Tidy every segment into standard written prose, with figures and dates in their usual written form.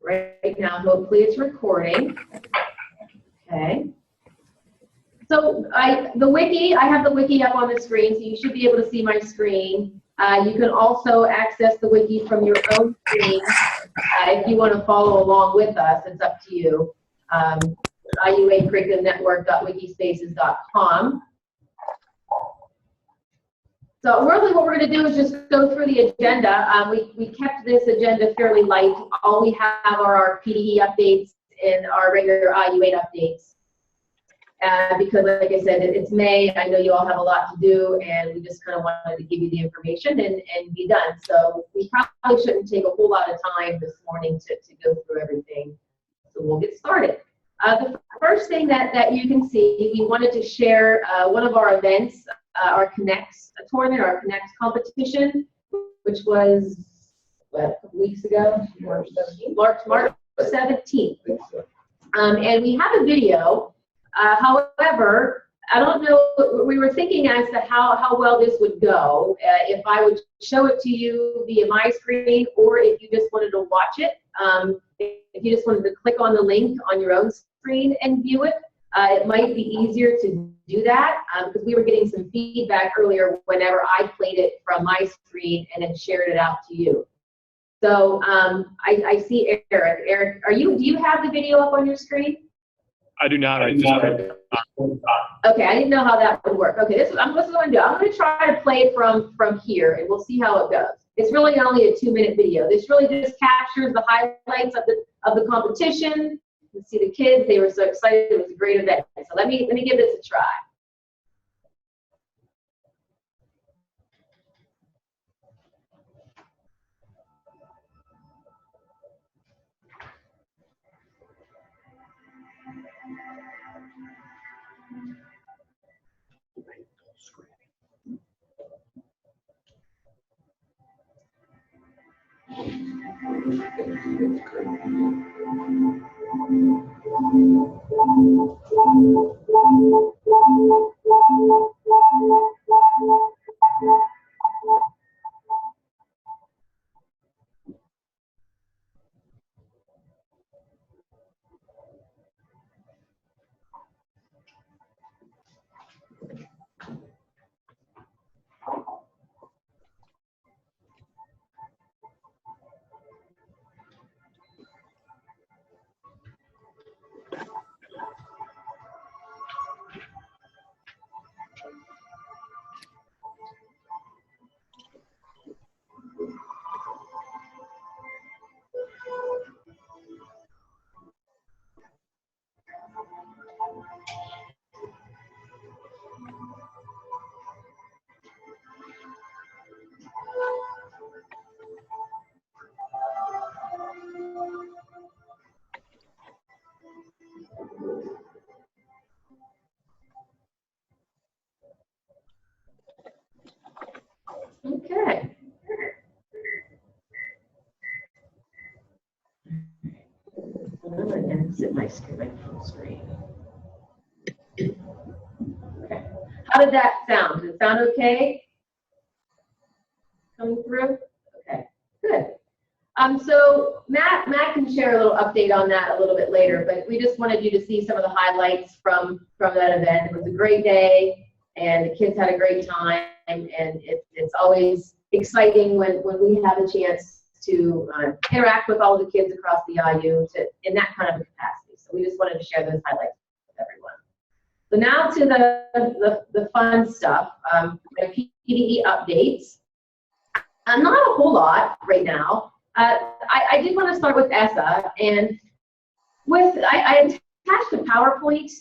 right now. Hopefully it's recording. Okay. So the wiki, I have the wiki up on the screen, so you should be able to see my screen. You can also access the wiki from your own screen if you want to follow along with us. It's up to you. IUA Curriculum Network.wikispaces.com. So really what we're going to do is just go through the agenda. We kept this agenda fairly light. All we have are our PDE updates and our regular IU8 updates. Because like I said, it's May. I know you all have a lot to do, and we just kind of wanted to give you the information and be done. So we probably shouldn't take a whole lot of time this morning to go through everything. So we'll get started. The first thing that you can see, we wanted to share one of our events, our Connects tournament, our Connects competition, which was, what, a couple weeks ago? March 17th. And we have a video. However, I don't know, we were thinking as to how well this would go, if I would show it to you via my screen, or if you just wanted to watch it. If you just wanted to click on the link on your own screen and view it, it might be easier to do that, because we were getting some feedback earlier whenever I played it from my screen and then shared it out to you. So I see Eric. Eric, do you have the video up on your screen? I do not. Okay, I didn't know how that would work. Okay, this is what I'm going to do. I'm going to try to play it from here, and we'll see how it goes. It's really only a 2-minute video. This really just captures the highlights of the competition. You can see the kids; they were so excited. It was a great event. So let me give this a try. Okay. I'm going to exit my full screen. Okay. How did that sound? Did it sound okay? Coming through? Okay, good. So Matt can share a little update on that a little bit later, but we just wanted you to see some of the highlights from that event. It was a great day, and the kids had a great time, and it's always exciting when we have a chance to interact with all the kids across the IU in that kind of a capacity. So we just wanted to share those highlights with everyone. So now to the fun stuff, PDE updates. Not a whole lot right now. I did want to start with ESSA, and I attached a PowerPoint,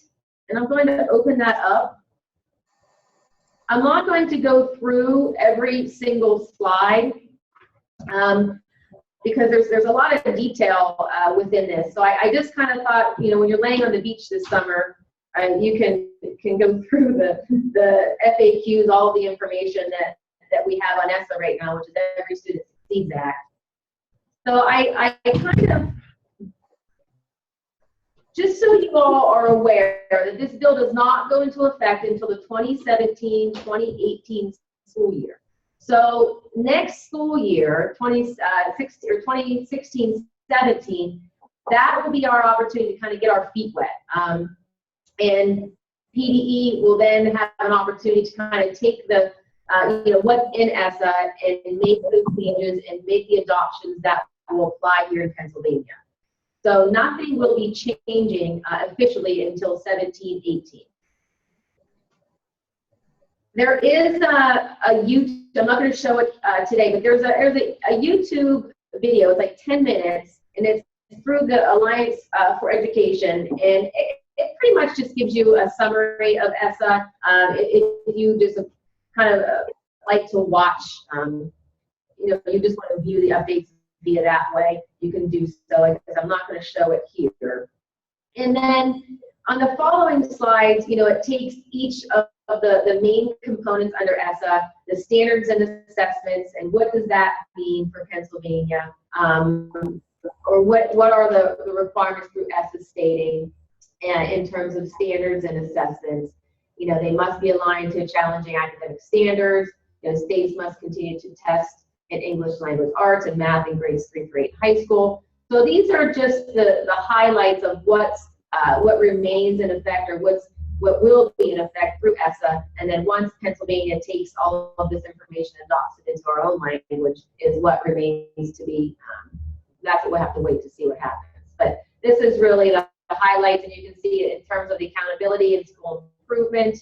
and I'm going to open that up. I'm not going to go through every single slide because there's a lot of detail within this. So I just kind of thought, you know, when you're laying on the beach this summer, you can go through the FAQs, all the information that we have on ESSA right now, which is Every Student Succeeds Act. So I kind of, just so you all are aware that this bill does not go into effect until the 2017-2018 school year. So next school year, 2016-17, that will be our opportunity to kind of get our feet wet. And PDE will then have an opportunity to kind of take the, what's in ESSA and make those changes and make the adoptions that will apply here in Pennsylvania. So nothing will be changing officially until 17-18. There is a YouTube, I'm not going to show it today, but there's a YouTube video. It's like 10 minutes, and it's through the Alliance for Education, and it pretty much just gives you a summary of ESSA. If you just kind of like to watch, you just want to view the updates via that way, you can do so, because I'm not going to show it here. And then on the following slides, it takes each of the main components under ESSA, the standards and assessments, and what does that mean for Pennsylvania, or what are the requirements through ESSA stating in terms of standards and assessments. They must be aligned to challenging academic standards. States must continue to test in English language arts and math in grades 3 through 8 high school. So these are just the highlights of what remains in effect, or what will be in effect through ESSA. And then once Pennsylvania takes all of this information and adopts it into our own language, is what remains to be. That's what we'll have to wait to see what happens. But this is really the highlights, and you can see it in terms of the accountability and school improvement.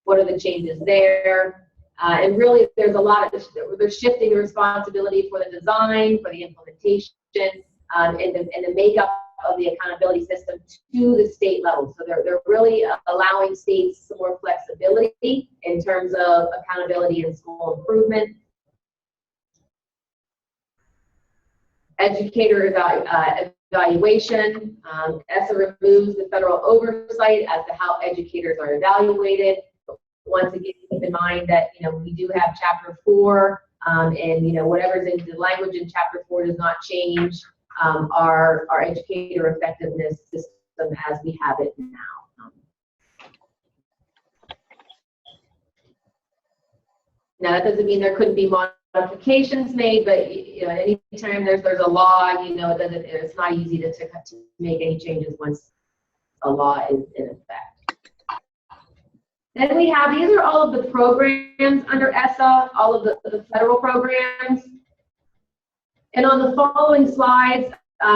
What are the changes there? And really, there's a lot of, they're shifting the responsibility for the design, for the implementation, and the makeup of the accountability system to the state level. So they're really allowing states some more flexibility in terms of accountability and school improvement. Educator evaluation. ESSA removes the federal oversight as to how educators are evaluated. Once again, keep in mind that we do have Chapter 4, and whatever's in the language in Chapter 4 does not change our educator effectiveness system as we have it now. Now that doesn't mean there couldn't be modifications made, but anytime there's a law, it's not easy to make any changes once a law is in effect. Then we have, these are all of the programs under ESSA, all of the federal programs. And on the following slides,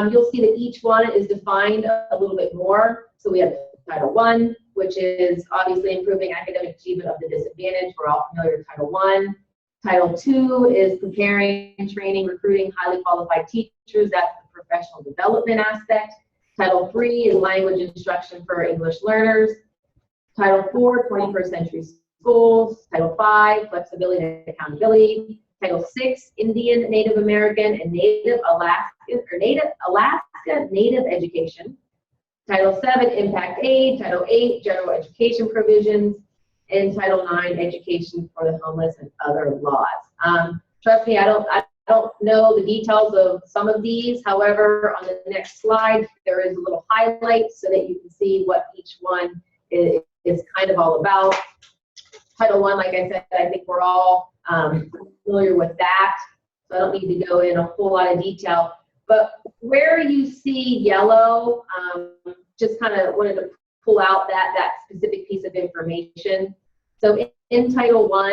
you'll see that each one is defined a little bit more. So we have Title I, which is obviously improving academic achievement of the disadvantaged. We're all familiar with Title I. Title II is preparing, training, recruiting highly qualified teachers. That's the professional development aspect. Title III is language instruction for English learners. Title IV, 21st century schools. Title V, flexibility and accountability. Title VI, Indian, Native American, and Native Alaska Native education. Title VII, impact aid. Title VIII, general education provisions. And Title IX, education for the homeless and other laws. Trust me, I don't know the details of some of these. However, on the next slide, there is a little highlight so that you can see what each one is kind of all about. Title I, like I said, I think we're all familiar with that, so I don't need to go in a whole lot of detail. But where you see yellow, just kind of wanted to pull out that specific piece of information. So in Title I,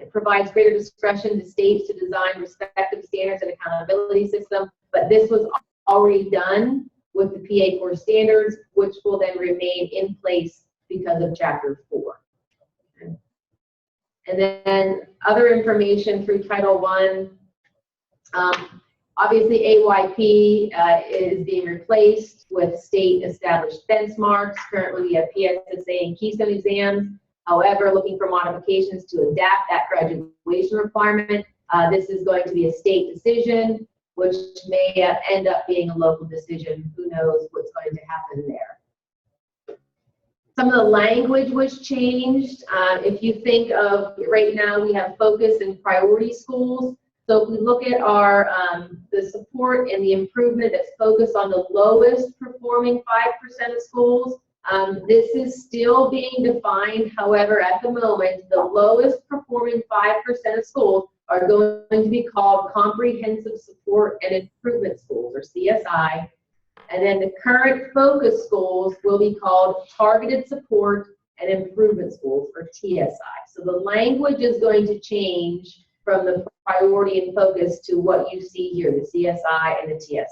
it provides greater discretion to states to design respective standards and accountability system, but this was already done with the PA4 standards, which will then remain in place because of Chapter 4. And then other information through Title I, obviously AYP is being replaced with state established benchmarks. Currently we have PSSA and Keystone exams. However, looking for modifications to adapt that graduation requirement. This is going to be a state decision, which may end up being a local decision. Who knows what's going to happen there. Some of the language was changed. If you think of, right now we have focus and priority schools. So if we look at our the support and the improvement that's focused on the lowest performing 5% of schools, this is still being defined. However, at the moment, the lowest performing 5% of schools are going to be called comprehensive support and improvement schools, or CSI. and then the current focus schools will be called Targeted Support and Improvement Schools, or TSI. So the language is going to change from the priority and focus to what you see here, the CSI and the TSI.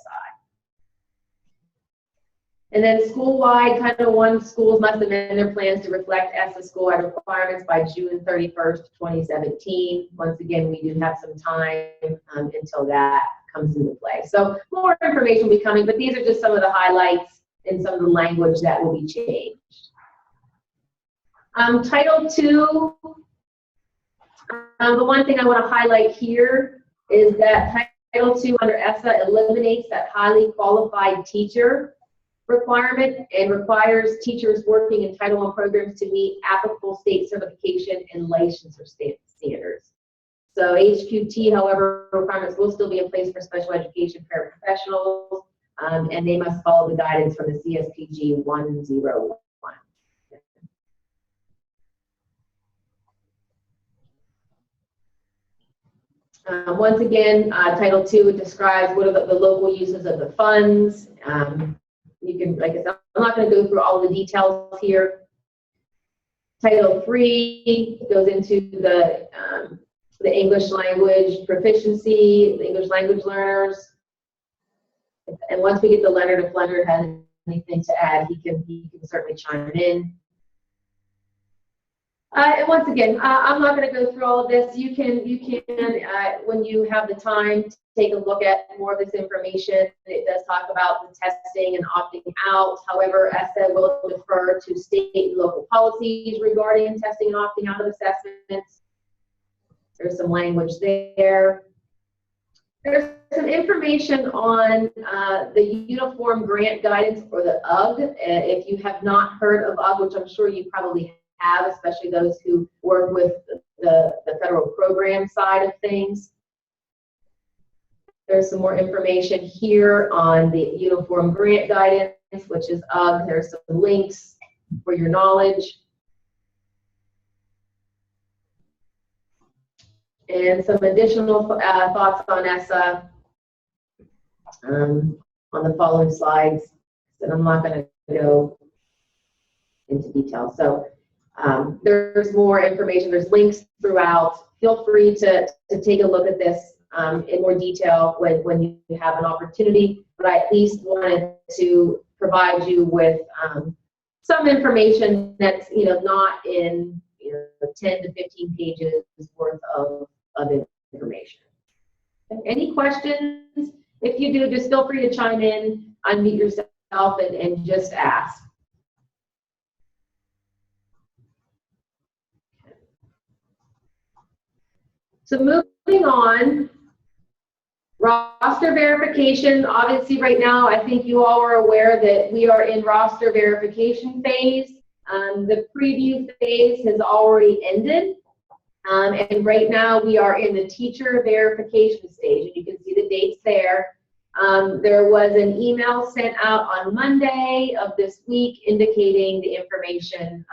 And then school-wide, Title I schools must amend their plans to reflect ESSA school-wide requirements by June 31st, 2017. Once again, we do have some time until that comes into play. So more information will be coming, but these are just some of the highlights and some of the language that will be changed. Title II, the one thing I want to highlight here is that Title II under ESSA eliminates that highly qualified teacher requirement and requires teachers working in Title I programs to meet applicable state certification and licensure standards. So HQT, however, requirements will still be in place for special education paraprofessionals, and they must follow the guidance from the CSPG 101. Once again, Title II describes what are the local uses of the funds. You can, like I said, I'm not going to go through all the details here. Title III goes into the English language proficiency, the English language learners. And once we get to Leonard, if Leonard has anything to add, he can certainly chime in. And once again, I'm not going to go through all of this. You can when you have the time, take a look at more of this information. It does talk about the testing and opting out. However, ESSA will defer to state and local policies regarding testing and opting out of assessments. There's some language there. There's some information on the Uniform Grant Guidance, or the UGG. If you have not heard of UGG, which I'm sure you probably have, especially those who work with the federal program side of things. There's some more information here on the Uniform Grant Guidance, which is UGG. There's some links for your knowledge. And some additional thoughts on ESSA on the following slides, and I'm not going to go into detail. So there's more information, there's links throughout. Feel free to take a look at this in more detail when you have an opportunity, but I at least wanted to provide you with some information that's not in 10 to 15 pages worth of information. Any questions? If you do, just feel free to chime in, unmute yourself, and just ask. So moving on, roster verification. Obviously right now, I think you all are aware that we are in roster verification phase. The preview phase has already ended. And right now we are in the teacher verification stage, and you can see the dates there. There was an email sent out on Monday of this week indicating the information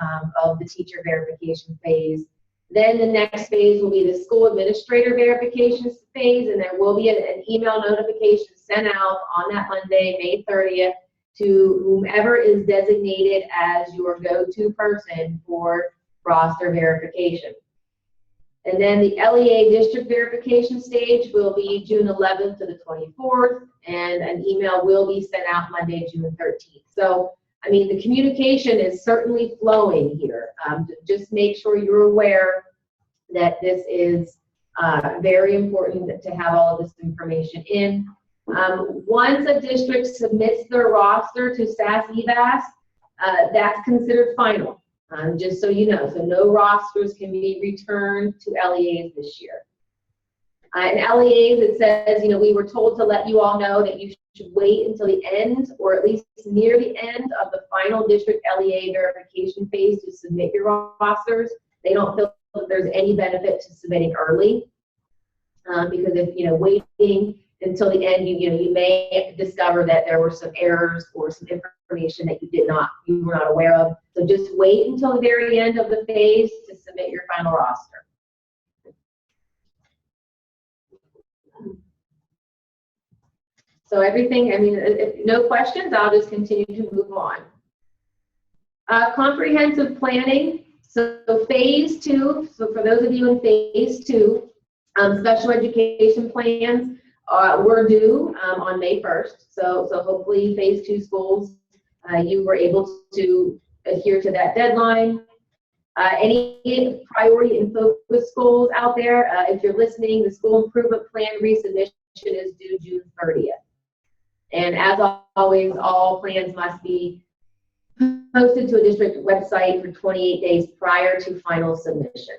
of the teacher verification phase. Then the next phase will be the school administrator verification phase, and there will be an email notification sent out on that Monday, May 30th, to whomever is designated as your go-to person for roster verification. And then the LEA district verification stage will be June 11th to the 24th, and an email will be sent out Monday, June 13th. So, I mean, the communication is certainly flowing here. Just make sure you're aware that this is very important to have all of this information in. Once a district submits their roster to SAS EVAS, that's considered final. Just so you know, so no rosters can be returned to LEAs this year. And LEAs, it says, we were told to let you all know that you should wait until the end, or at least near the end of the final district LEA verification phase to submit your rosters. They don't feel that there's any benefit to submitting early, because if waiting until the end, you may discover that there were some errors or some information that you were not aware of. So just wait until the very end of the phase to submit your final roster. So everything, I mean, if no questions, I'll just continue to move on. Comprehensive planning. So phase 2, so for those of you in phase 2, special education plans were due on May 1st. So hopefully phase 2 schools, you were able to adhere to that deadline. Any priority and focus schools out there, if you're listening, the school improvement plan resubmission is due June 30th. And as always, all plans must be posted to a district website for 28 days prior to final submission.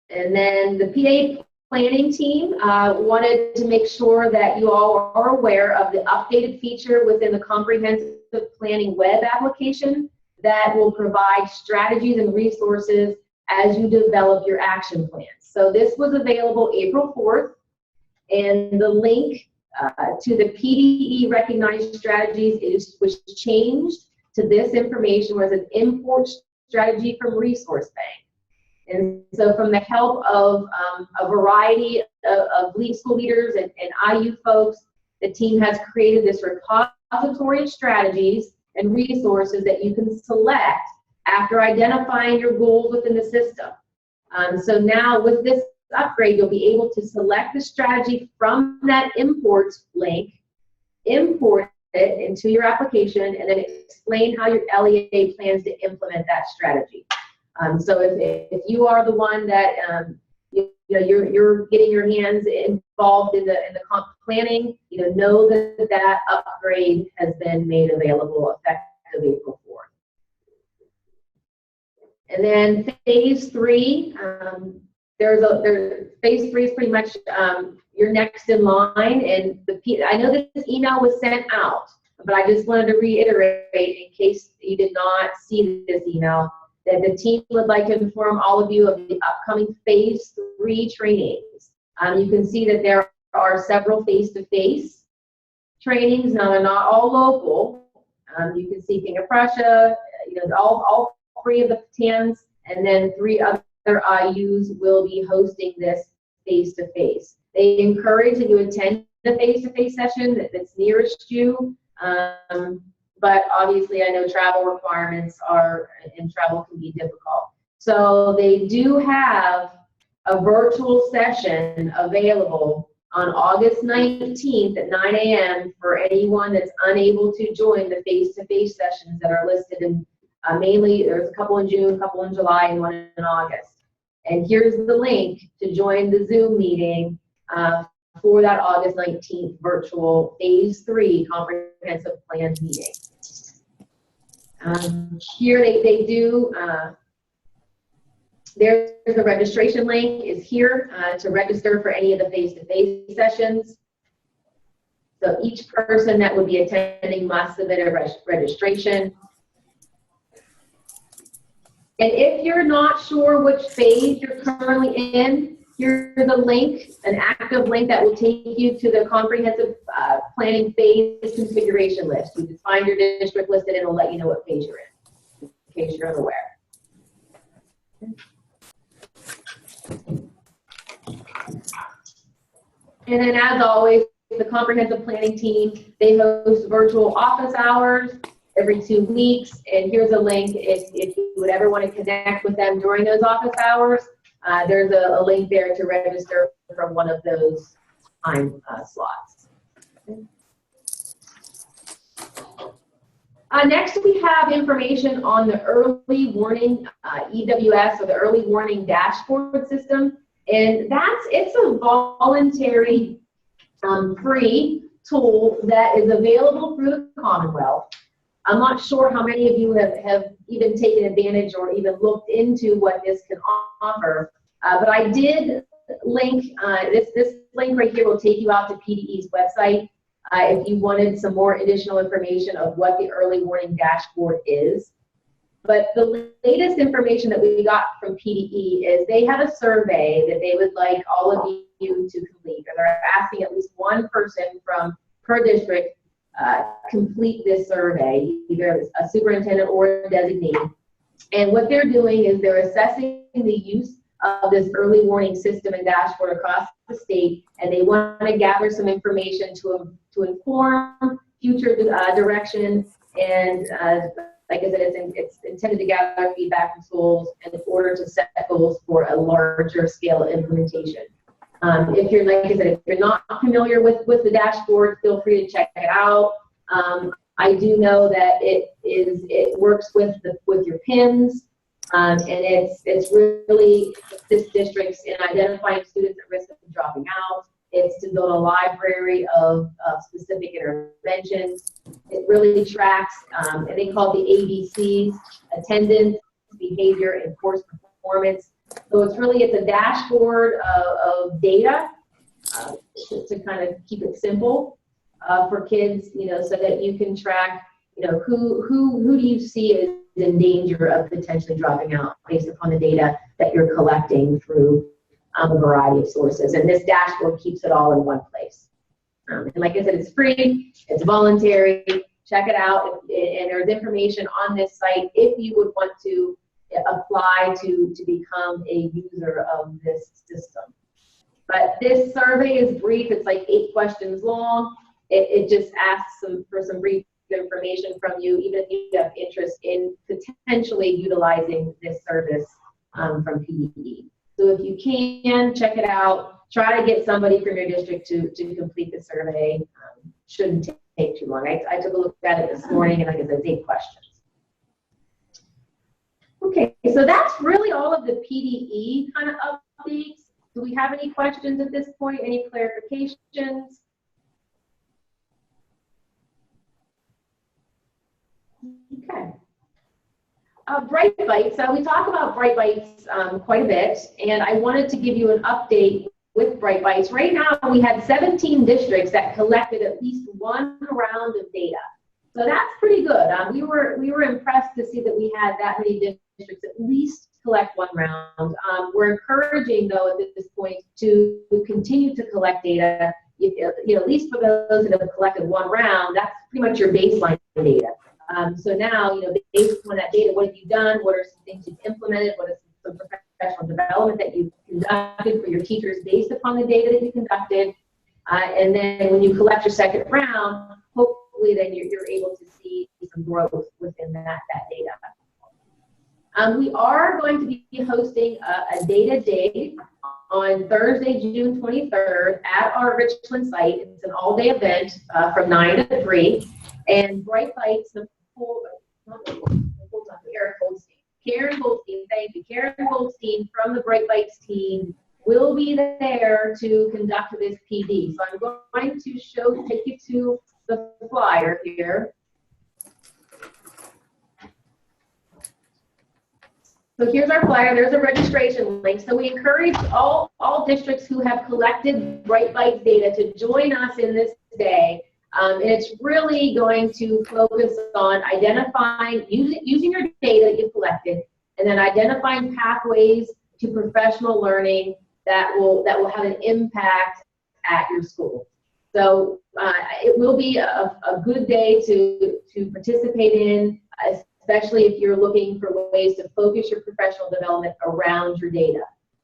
And then the PA planning team wanted to make sure that you all are aware of the updated feature within the comprehensive planning web application that will provide strategies and resources as you develop your action plans. So this was available April 4th, and the link to the PDE recognized strategies was changed to this information, was an import strategy from Resource Bank. And so from the help of a variety of school leaders and IU folks, the team has created this repository of strategies and resources that you can select after identifying your goals within the system. So now with this upgrade, you'll be able to select the strategy from that import link, import it into your application, and then explain how your LEA plans to implement that strategy. So if you are the one that you're getting your hands involved in the comp planning, know that that upgrade has been made available effective April 4th. And then phase 3, phase 3 is pretty much you're next in line, and I know this email was sent out, but I just wanted to reiterate in case you did not see this email, that the team would like to inform all of you of the upcoming phase 3 trainings. You can see that there are several face-to-face trainings. Now, they're not all local. You can see King of Prussia, all 3 of the TANs, and then 3 other IUs will be hosting this face-to-face. They encourage that you attend the face-to-face session that's nearest you. But obviously I know travel requirements and travel can be difficult. So they do have a virtual session available on August 19th at 9 a.m. for anyone that's unable to join the face-to-face sessions that are listed in, mainly there's a couple in June, a couple in July, and 1 in August. And here's the link to join the Zoom meeting for that August 19th virtual phase 3 comprehensive plan meeting. Here they do, there's the registration link is here to register for any of the face-to-face sessions. So each person that would be attending must submit a registration. And if you're not sure which phase you're currently in, here's the link, an active link that will take you to the comprehensive planning phase configuration list. You can find your district listed and it'll let you know what phase you're in case you're unaware. And then as always, the comprehensive planning team, they host virtual office hours every 2 weeks. And here's a link if you would ever want to connect with them during those office hours. There's a link there to register from one of those time slots. Next, we have information on the early warning EWS, or the early warning dashboard system. And it's a voluntary free tool that is available through the Commonwealth. I'm not sure how many of you have even taken advantage or even looked into what this can offer, but I did link, this link right here will take you out to PDE's website if you wanted some more additional information of what the early warning dashboard is. But the latest information that we got from PDE is they have a survey that they would like all of you to complete, or they're asking at least one person from per district complete this survey, either a superintendent or a designee. And what they're doing is they're assessing the use of this early warning system and dashboard across the state, and they want to gather some information to inform future direction. And like I said, it's intended to gather feedback from schools in order to set goals for a larger scale implementation. If you're, like I said, if you're not familiar with the dashboard, feel free to check it out. I do know that it works with your PINs, and it's really assist districts in identifying students at risk of dropping out. It's to build a library of specific interventions. It really tracks, and they call it the ABCs: attendance, behavior, and course performance. So it's a dashboard of data to kind of keep it simple for kids, so that you can track, who do you see is in danger of potentially dropping out based upon the data that you're collecting through a variety of sources. And this dashboard keeps it all in one place. And like I said, it's free, it's voluntary. Check it out, and there's information on this site if you would want to apply to become a user of this system. But this survey is brief. It's like 8 questions long. It just asks for some brief information from you, even if you have interest in potentially utilizing this service from PDE. So if you can, check it out. Try to get somebody from your district to complete the survey. Shouldn't take too long. I took a look at it this morning, and like I said, it's 8 questions. Okay, so that's really all of the PDE kind of updates. Do we have any questions at this point? Any clarifications? Okay. Bright Bites. So we talk about Bright Bites quite a bit, and I wanted to give you an update with Bright Bites. Right now, we had 17 districts that collected at least 1 round of data. So that's pretty good. We were impressed to see that we had that many districts at least collect 1 round. We're encouraging, though, at this point to continue to collect data. At least for those that have collected 1 round, that's pretty much your baseline data. So now, based on that data, what have you done? What are some things you've implemented? What is some professional development that you've conducted for your teachers based upon the data that you conducted? And then when you collect your 2nd round, hopefully then you're able to see some growth within that data. We are going to be hosting a data day on Thursday, June 23rd at our Richland site. It's an all-day event from 9 to 3. And Bright Bites, Karen Goldstein, thank you. Karen Goldstein from the Bright Bites team will be there to conduct this PD. So I'm going to take you to the flyer here. So here's our flyer. There's a registration link. So we encourage all districts who have collected Bright Bites data to join us in this day. And it's really going to focus on identifying, using your data that you've collected, and then identifying pathways to professional learning that will have an impact at your school. So it will be a good day to participate in, especially if you're looking for ways to focus your professional development around your data.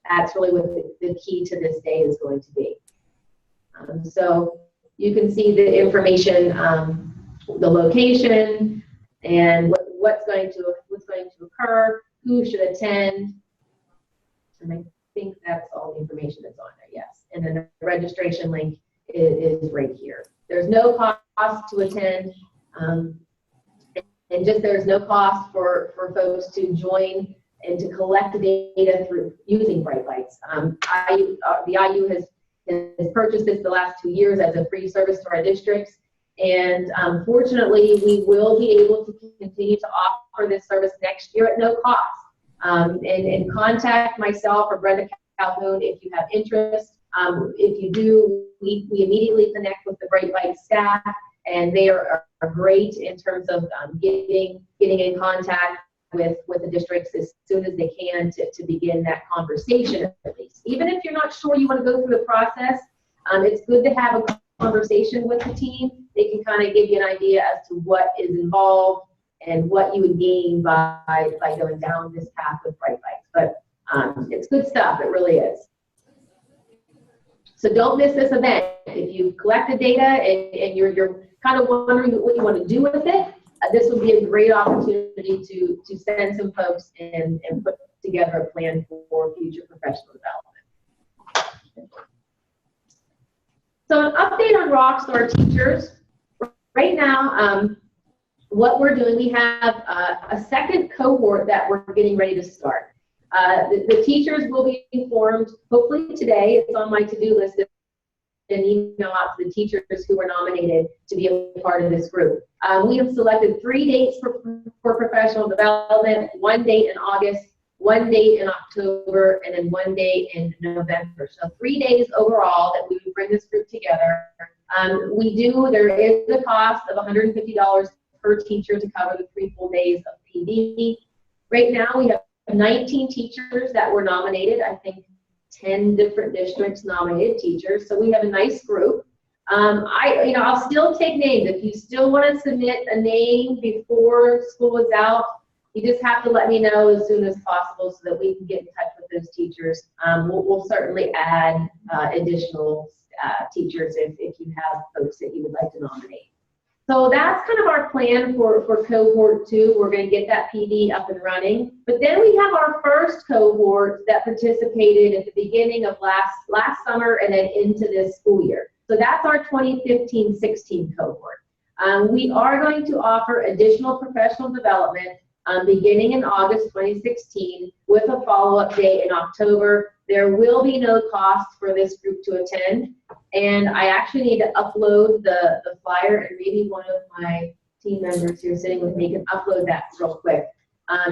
That's really what the key to this day is going to be. So you can see the information, the location, and what's going to occur, who should attend, and I think that's all the information that's on there. Yes, and then the registration link is right here. There's no cost to attend, and there's no cost for folks to join and to collect the data through using Bright Bites. The IU has purchased this the last 2 years as a free service to our districts, and fortunately we will be able to continue to offer this service next year at no cost. And contact myself or Brenda Calhoun if you have interest. If you do, we immediately connect with the Bright Bites staff, and they are great in terms of getting in contact with the districts as soon as they can to begin that conversation, at least. Even if you're not sure you want to go through the process, it's good to have a conversation with the team. They can kind of give you an idea as to what is involved and what you would gain by going down this path with Bright Bites. But It's good stuff, it really is. So don't miss this event. If you've collected data and you're kind of wondering what you want to do with it, this would be a great opportunity to send some folks and put together a plan for future professional development. So an update on Rockstar teachers. Right now, what we're doing, we have a second cohort that we're getting ready to start. The teachers will be informed, hopefully today. It's on my to-do list, and email out to the teachers who were nominated to be a part of this group. We have selected 3 dates for professional development, 1 date in August, 1 date in October, and then 1 day in November. So 3 days overall that we would bring this group together. There is a cost of $150 per teacher to cover the 3 full days of PD. Right now we have 19 teachers that were nominated. I think 10 different districts nominated teachers. So we have a nice group. I'll still take names. If you still want to submit a name before school is out, you just have to let me know as soon as possible so that we can get in touch with those teachers. We'll certainly add additional teachers if you have folks that you would like to nominate. So that's kind of our plan for cohort 2. We're going to get that PD up and running. But then we have our first cohort that participated at the beginning of last summer and then into this school year. So that's our 2015-16 cohort. We are going to offer additional professional development beginning in August 2016 with a follow-up date in October. There will be no cost for this group to attend, and I actually need to upload the flyer, and maybe one of my team members here sitting with me can upload that real quick.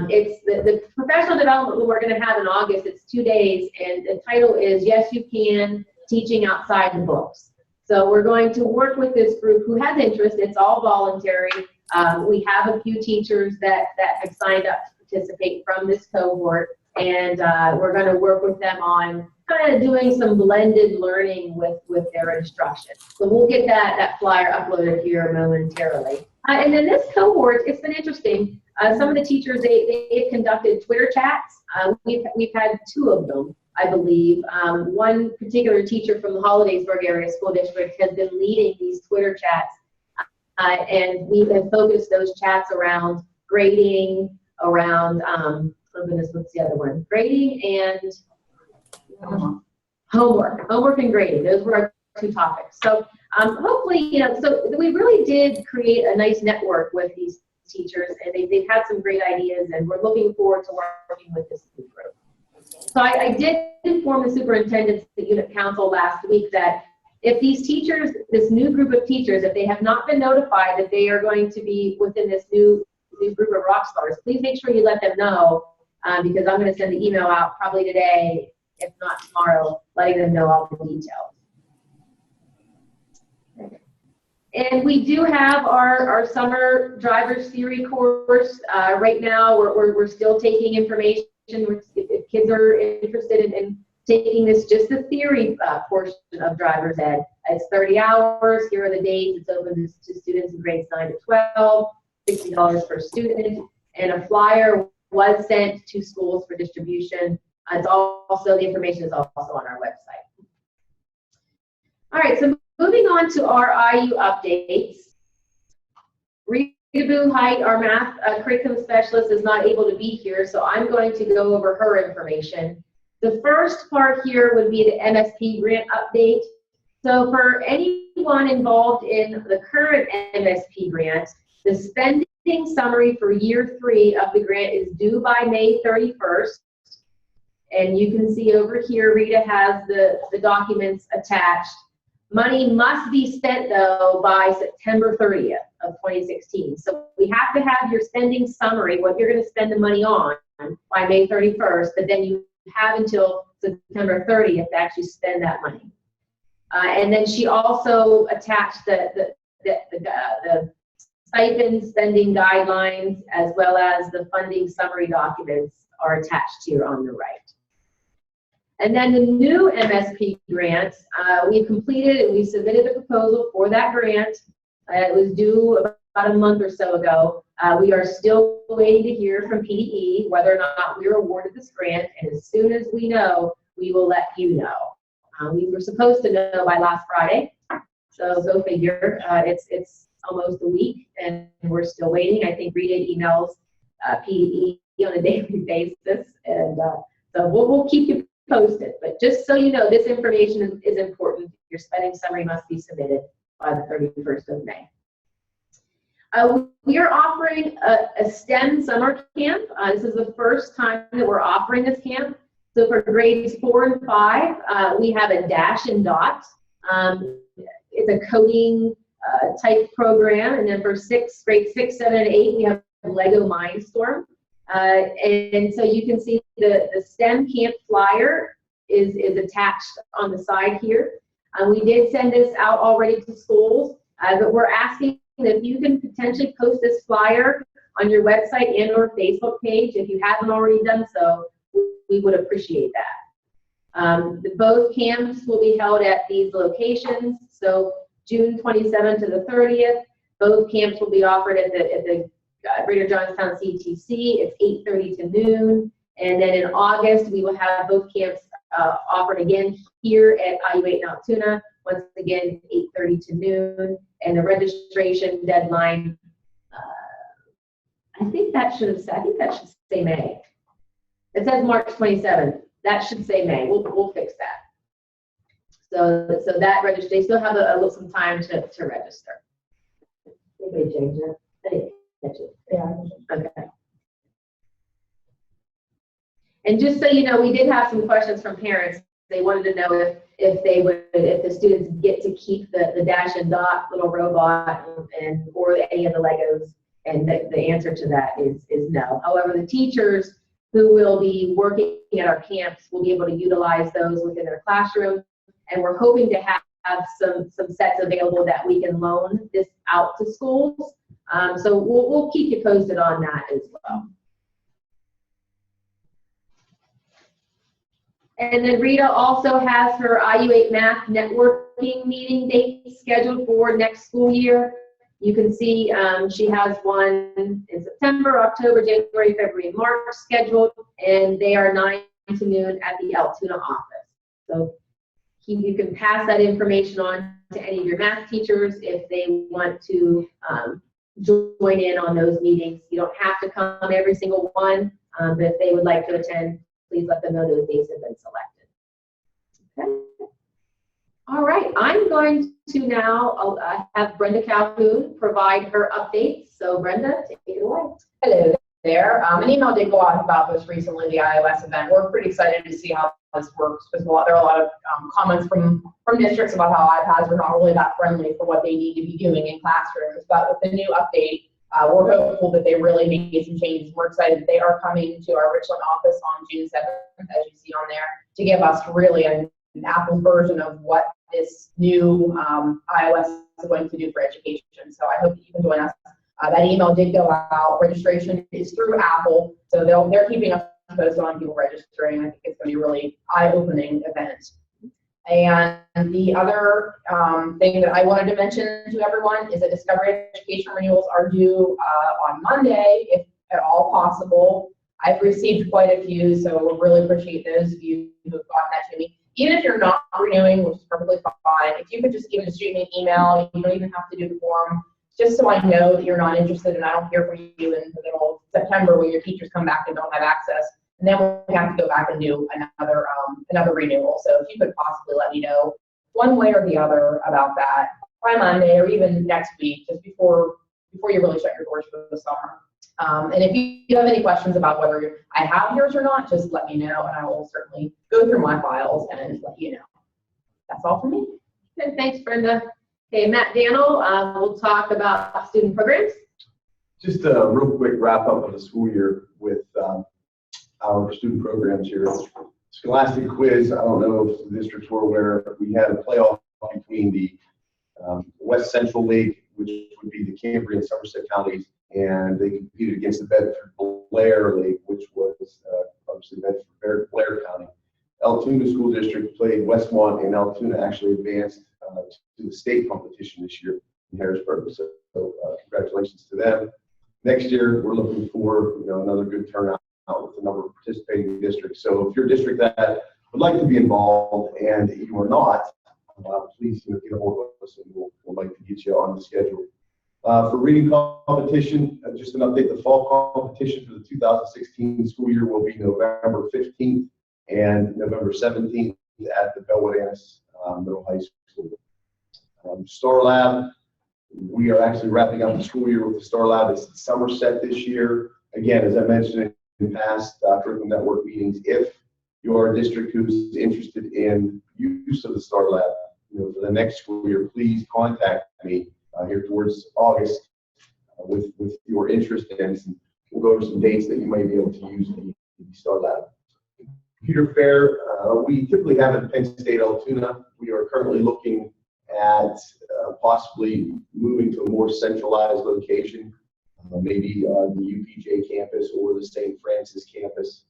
It's the professional development we're going to have in August. It's 2 days, and the title is Yes You Can, Teaching Outside the Books. So we're going to work with this group who has interest. It's all voluntary. We have a few teachers that have signed up to participate from this cohort, and we're going to work with them on kind of doing some blended learning with their instruction. So we'll get that flyer uploaded here momentarily. And then this cohort, it's been interesting. Some of the teachers, they've conducted Twitter chats. We've had 2 of them, I believe. One particular teacher from the Hollidaysburg Area School District has been leading these Twitter chats. And we have focused those chats around grading, around, oh goodness, what's the other one? Grading and homework and grading. Those were our 2 topics. So hopefully, so we really did create a nice network with these teachers, and they've had some great ideas, and we're looking forward to working with this group. So I did inform the superintendents, the unit council last week that if these teachers, this new group of teachers, if they have not been notified that they are going to be within this new group of rock stars, please make sure you let them know, because I'm going to send the email out probably today, if not tomorrow, letting them know all the details. And we do have our summer driver's theory course. Right now, we're still taking information. If kids are interested in taking this, just the theory portion of driver's ed. It's 30 hours. Here are the dates. It's open to students in grades 9 to 12, $60 per student. And a flyer was sent to schools for distribution. It's also, the information is also on our website. All right, so moving on to our IU updates. Rita Height, our math curriculum specialist, is not able to be here, so I'm going to go over her information. The first part here would be the MSP grant update. So for anyone involved in the current MSP grant, the spending summary for year 3 of the grant is due by May 31st. And you can see over here, Rita has the documents attached. Money must be spent, though, by September 30th of 2016. So we have to have your spending summary, what you're going to spend the money on, by May 31st, but then you have until September 30th to actually spend that money. And then she also attached the stipend spending guidelines, as well as the funding summary documents are attached here on the right. And then the new MSP grant, we've completed and we submitted the proposal for that grant. It was due about a month or so ago. We are still waiting to hear from PDE whether or not we were awarded this grant, and as soon as we know, we will let you know. We were supposed to know by last Friday, so go figure. It's almost a week, and we're still waiting. I think Rita emails PDE on a daily basis, and so we'll keep you posted. But just so you know, this information is important. Your spending summary must be submitted by the 31st of May. We are offering a STEM summer camp. This is the first time that we're offering this camp. So for grades 4 and 5, we have a dash and dot. It's a coding type program. And then for grades 6, 7, and 8, we have Lego Mindstorm. And so you can see the STEM camp flyer is attached on the side here. We did send this out already to schools, but we're asking if you can potentially post this flyer on your website and or Facebook page. If you haven't already done so, we would appreciate that. Both camps will be held at these locations. So June 27th to the 30th, both camps will be offered at the Greater Johnstown CTC. It's 8:30 to noon. And then in August, we will have both camps offered again here at PAIUCC in Altoona. Once again, 8:30 to noon. And the registration deadline, I think that should say May. It says March 27th. That should say May. We'll fix that. So that register, they still have some time to register. Maybe change it. I didn't catch it. Yeah. Okay. And just so you know, we did have some questions from parents. They wanted to know if the students get to keep the dash and dot little robot or any of the Legos, and the answer to that is no. However, the teachers who will be working at our camps will be able to utilize those within their classroom, and we're hoping to have some sets available that we can loan this out to schools. So we'll keep you posted on that as well. And then Rita also has her IU8 Math networking meeting date scheduled for next school year. You can see she has one in September, October, January, February, and March scheduled, and they are 9 to noon at the Altoona office. So you can pass that information on to any of your math teachers if they want to join in on those meetings. You don't have to come every single one, but if they would like to attend, please let them know those dates have been selected. Okay. All right, I'm going to now have Brenda Calhoun provide her updates. So Brenda, take it away. Hello there. An email did go out about this recently, the iOS event. We're pretty excited to see how this works because there are a lot of comments from districts about how iPads are not really that friendly for what they need to be doing in classrooms. But with the new update, we're hopeful that they really made some changes. We're excited that they are coming to our Richland office on June 7th, as you see on there, to give us really an Apple version of what this new iOS is going to do for education. So I hope that you can join us. That email did go out. Registration is through Apple, so they're keeping us posted on people registering. I think it's going to be a really eye-opening event. And the other thing that I wanted to mention to everyone is that Discovery Education renewals are due on Monday, if at all possible. I've received quite a few, so we really appreciate those of you who have gotten that to me. Even if you're not renewing, which is perfectly fine, if you could just even shoot me an email, you don't even have to do the form, just so I know that you're not interested and I don't hear from you in the middle of September when your teachers come back and don't have access. And then we have to go back and do another renewal. So if you could possibly let me know one way or the other about that by Monday or even next week, just before you really shut your doors for the summer. And if you have any questions about whether I have yours or not, just let me know, and I will certainly go through my files and let you know. That's all for me. Good, thanks, Brenda. Okay, Matt Daniel will talk about student programs. Just a real quick wrap up of the school year with our student programs here. Scholastic quiz, I don't know if the districts were aware, we had a playoff between the West Central League, which would be the Cambria and Somerset counties, and they competed against the Bedford-Blair League, which was obviously Bedford-Blair County. Altoona School District played Westmont, and Altoona actually advanced to the state competition this year. Harrisburg. So congratulations to them. Next year, we're looking for another good turnout with the number of participating districts. So if you're a district that would like to be involved and you are not, please get a hold of us, and we'll like to get you on the schedule. For reading competition, just an update, the fall competition for the 2016 school year will be November 15th and November 17th at the Bellwood Annis Middle High School. Star Lab, we are actually wrapping up the school year with the Star Lab. It's in Somerset this year. Again, as I mentioned in past curriculum network meetings, if you are a district who's interested in use of the Star Lab, for the next school year, please contact me here towards August with your interest in it. We'll go over some dates that you might be able to use the Star Lab. Computer Fair, we typically have it at Penn State Altoona. We are currently looking at possibly moving to a more centralized location, maybe on the UPJ campus or the St. Francis campus,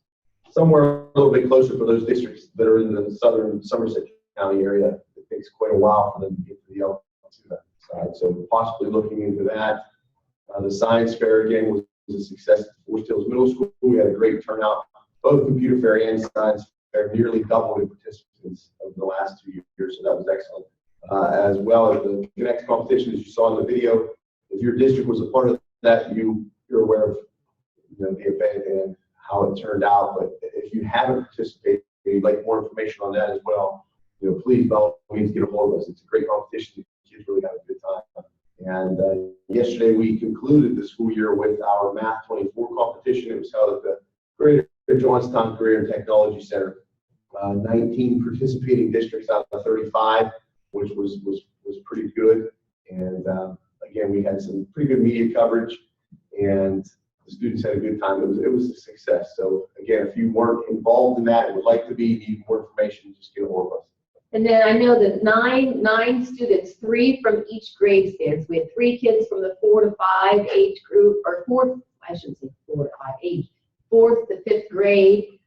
somewhere a little bit closer for those districts that are in the southern Somerset County area. It takes quite a while for them to get to the Altoona side, so possibly looking into that. The Science Fair, again, was a success at Forest Hills Middle School. We had a great turnout. Both Computer Fair and Science Fair nearly doubled in participants over the last 2 years, so that was excellent. As well as the Connect competition, as you saw in the video. If your district was a part of that, you're aware of the event and how it turned out. But if you haven't participated, you'd like more information on that as well, please by all means get a hold of us. It's a great competition. The kids really had a good time. And yesterday we concluded the school year with our Math 24 competition. It was held at the Greater Johnstown Career and Technology Center. 19 participating districts out of 35, which was pretty good. And again, we had some pretty good media coverage, and the students had a good time. It was a success. So again, if you weren't involved in that and would like to be, need more information, just get a hold of us. And then I know that nine students, 3 from each grade stands. We had 3 kids from the 4 to 5 age group, or 4th, I shouldn't say 4 to 5 age, 4th to 5th grade.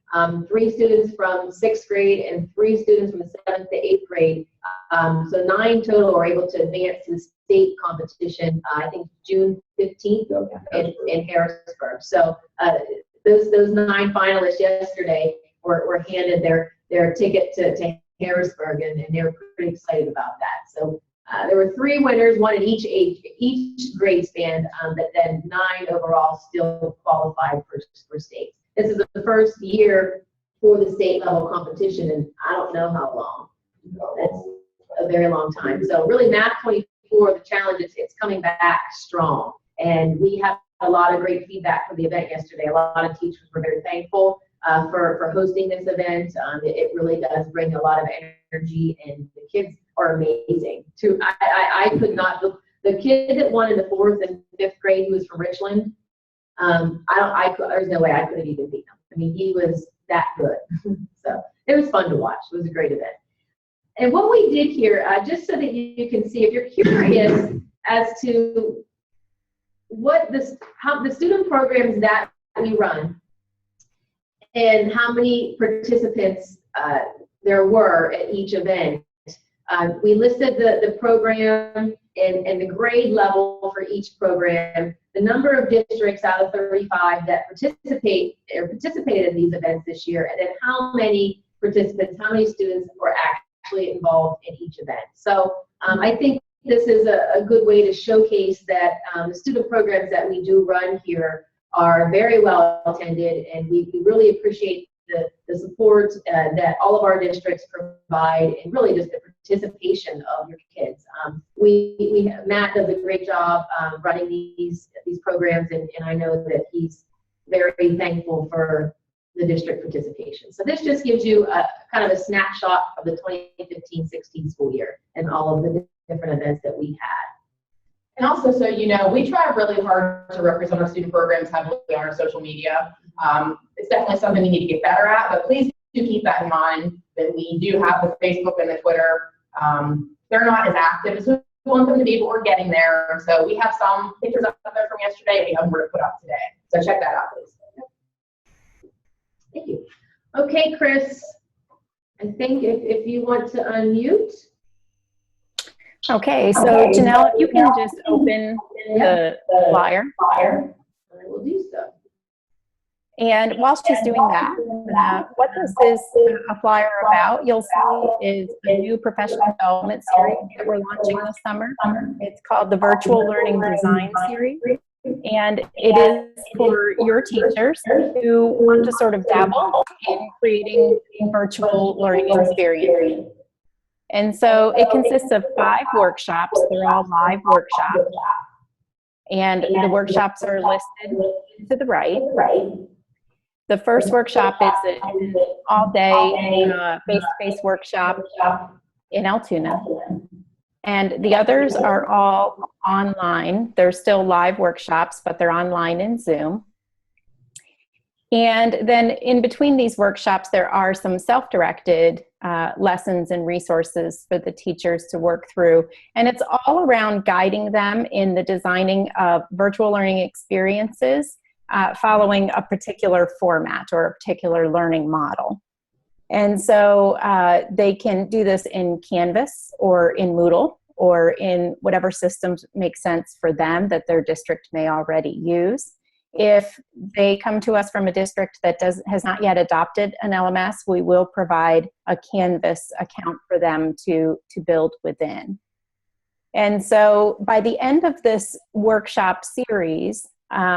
3 students from 6th grade and 3 students from the 7th to 8th grade. So 9 total are able to advance to the state competition, I think June 15th in Harrisburg. So those 9 finalists yesterday were handed their ticket to Harrisburg, and they were pretty excited about that. So there were 3 winners, 1 in each grade span, but then 9 overall still qualified for state. This is the first year for the state level competition, and I don't know how long. It's a very long time. So really, Math 24, the challenge is it's coming back strong, and we have a lot of great feedback from the event yesterday. A lot of teachers were very thankful for hosting this event. It really does bring a lot of energy, and the kids are amazing too. I could not. The kid that won in the 4th and 5th grade, who was from Richland. There's no way I could have even beat him. I mean, he was that good. So it was fun to watch. It was a great event. And what we did here, just so that you can see, if you're curious as to how the student programs that we run and how many participants there were at each event, we listed the program and the grade level for each program, the number of districts out of 35 that participated in these events this year, and then how many participants, how many students were actually involved in each event. So I think this is a good way to showcase that the student programs that we do run here are very well attended, and we really appreciate the support that all of our districts provide, and really just the participation of your kids. Matt does a great job running these programs, and I know that he's very thankful for the district participation. So this just gives you a kind of a snapshot of the 2015-16 school year and all of the different events that we had. And also, so you know, we try really hard to represent our student programs heavily on our social media. It's definitely something we need to get better at, but please do keep that in mind that we do have the Facebook and the Twitter. They're not as active as we want them to be, but we're getting there. So we have some pictures up there from yesterday, and we have more to put up today. So check that out, please. Thank you. Okay, Chris, I think if you want to unmute. Okay, so Janelle, if you can just open the flyer. I will do so. And while she's doing that, what this is a flyer about, you'll see is a new professional development series that we're launching this summer. It's called the Virtual Learning Design Series. And it is for your teachers who want to sort of dabble in creating virtual learning experiences. And so it consists of 5 workshops. They're all live workshops. And the workshops are listed to the right. The first workshop is an all-day face-to-face workshop in Altoona. And the others are all online. They're still live workshops, but they're online in Zoom. And then in between these workshops, there are some self-directed lessons and resources for the teachers to work through. And it's all around guiding them in the designing of virtual learning experiences following a particular format or a particular learning model. And so they can do this in Canvas or in Moodle or in whatever systems make sense for them that their district may already use. If they come to us from a district that has not yet adopted an LMS, we will provide a Canvas account for them to build within. And so by the end of this workshop series,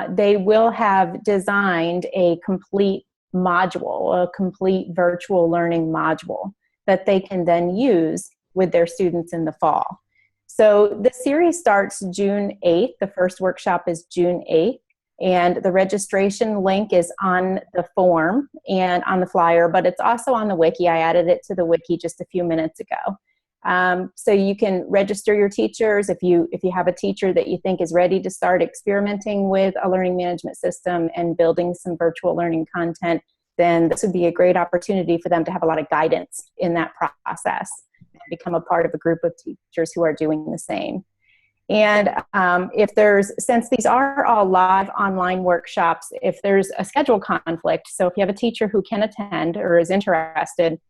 they will have designed a complete module, a complete virtual learning module that they can then use with their students in the fall. So the series starts June 8th. The first workshop is June 8th. And the registration link is on the form and on the flyer, but it's also on the wiki. I added it to the wiki just a few minutes ago. So you can register your teachers. If you have a teacher that you think is ready to start experimenting with a learning management system and building some virtual learning content, then this would be a great opportunity for them to have a lot of guidance in that process and become a part of a group of teachers who are doing the same. And since these are all live online workshops, if there's a schedule conflict, so if you have a teacher who can attend or is interested,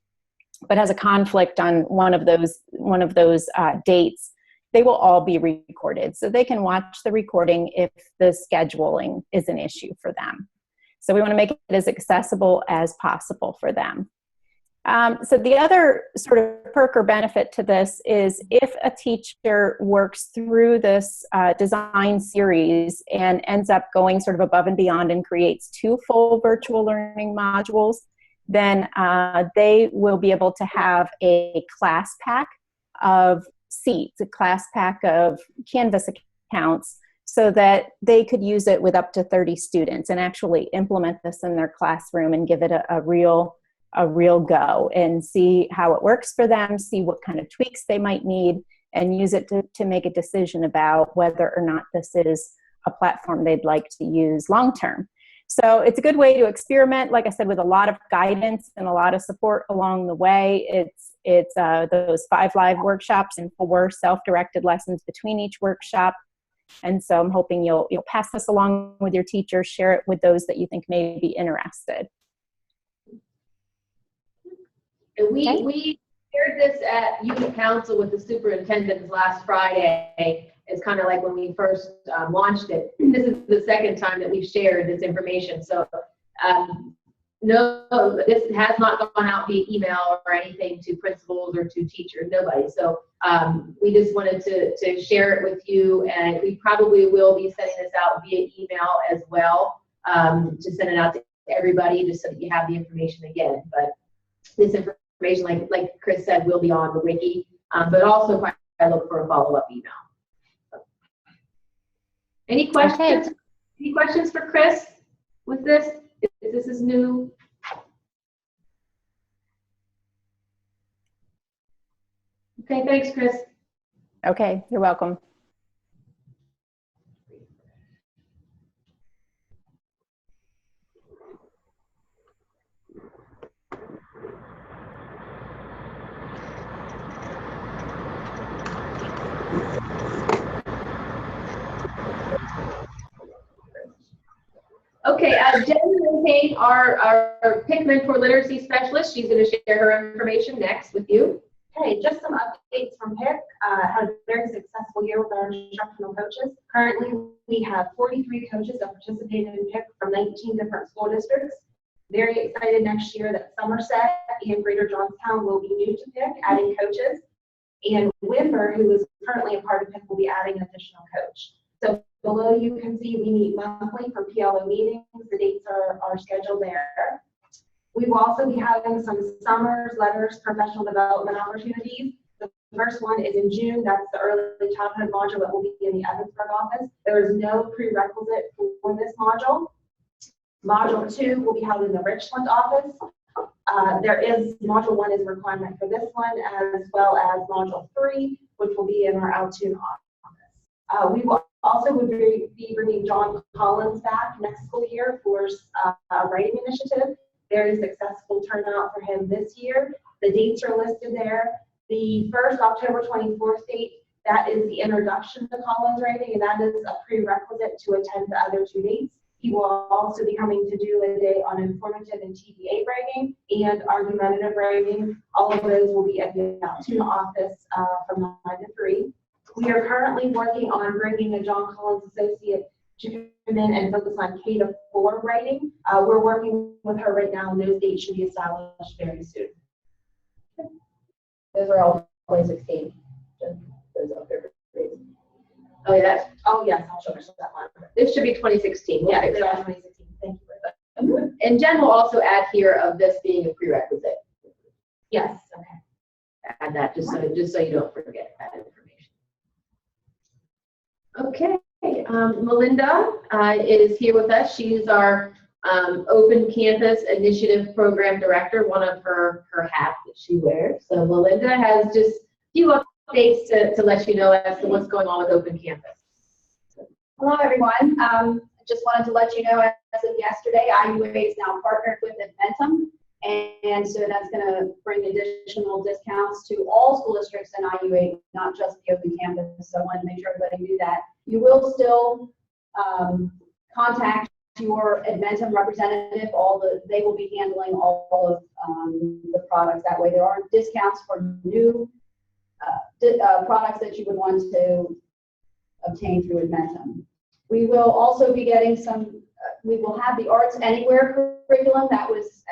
but has a conflict on one of those dates, they will all be recorded. So they can watch the recording if the scheduling is an issue for them. So we want to make it as accessible as possible for them. So the other sort of perk or benefit to this is if a teacher works through this design series and ends up going sort of above and beyond and creates 2 full virtual learning modules, then they will be able to have a class pack of seats, a class pack of Canvas accounts, so that they could use it with up to 30 students and actually implement this in their classroom and give it a real go and see how it works for them, see what kind of tweaks they might need, and use it to make a decision about whether or not this is a platform they'd like to use long term. So it's a good way to experiment, like I said, with a lot of guidance and a lot of support along the way. It's those 5 live workshops and 4 self-directed lessons between each workshop. And so I'm hoping you'll pass this along with your teachers, share it with those that you think may be interested. And we shared this at Youth Council with the superintendents last Friday. It's kind of like when we first launched it. This is the second time that we've shared this information. So no, this has not gone out via email or anything to principals or to teachers, nobody. So we just wanted to share it with you, and we probably will be sending this out via email as well, to send it out to everybody just so that you have the information again. But this information, like Chris said, will be on the wiki, but also probably look for a follow-up email. So. Any questions? Okay. Any questions for Chris with this? If this is new? Okay, thanks, Chris. Okay, you're welcome. Okay, Jen Kane, our PIC Mentor Literacy Specialist, she's going to share her information next with you. Okay, just some updates from PIC. Had a very successful year with our instructional coaches. Currently, we have 43 coaches that participated in PIC from 19 different school districts. Very excited next year that Somerset and Greater Johnstown will be new to PIC, adding coaches. And Wimber, who is currently a part of PIC, will be adding an additional coach. So below you can see we meet monthly for PLO meetings. The dates are scheduled there. We will also be having some summers, letters, professional development opportunities. The first one is in June. That's the early childhood module that will be in the Evansburg office. There is no prerequisite for this module. Module 2 will be held in the Richland office. Module 1 is a requirement for this one, as well as Module 3, which will be in our Altoona office. We will also be bringing John Collins back next school year for a writing initiative. Very successful turnout for him this year. The dates are listed there. The first October 24th date, that is the introduction to Collins writing, and that is a prerequisite to attend the other 2 dates. He will also be coming to do a day on informative and TBA writing and argumentative writing. All of those will be at the Altoona office from 9 to 3. We are currently working on bringing a John Collins associate to come in and focus on K-4 writing. We're working with her right now, and those dates should be established very soon. Those are all 2016. Those up there. Oh, yeah, Oh, yes, I'll show that one. this should be 2016. Yeah, We'll they fix are that. 2016. Thank you for that. And Jen will also add here of this being a prerequisite. Yes, okay. Add that just so you don't forget that information. Okay, Melinda is here with us. She's our Open Campus Initiative Program Director, one of her hats that she wears. So Melinda has just a few updates to let you know as to what's going on with Open Campus. Hello, everyone. Just wanted to let you know, as of yesterday, IUA is now partnered with Adventum, and so that's going to bring additional discounts to all school districts in IUA, not just the Open Campus. So I wanted to make sure everybody knew that. You will still contact your Adventum representative. They will be handling all of the products. That way, there are discounts for new products that you would want to obtain through Adventum. We will also be getting we will have the Arts Anywhere curriculum that was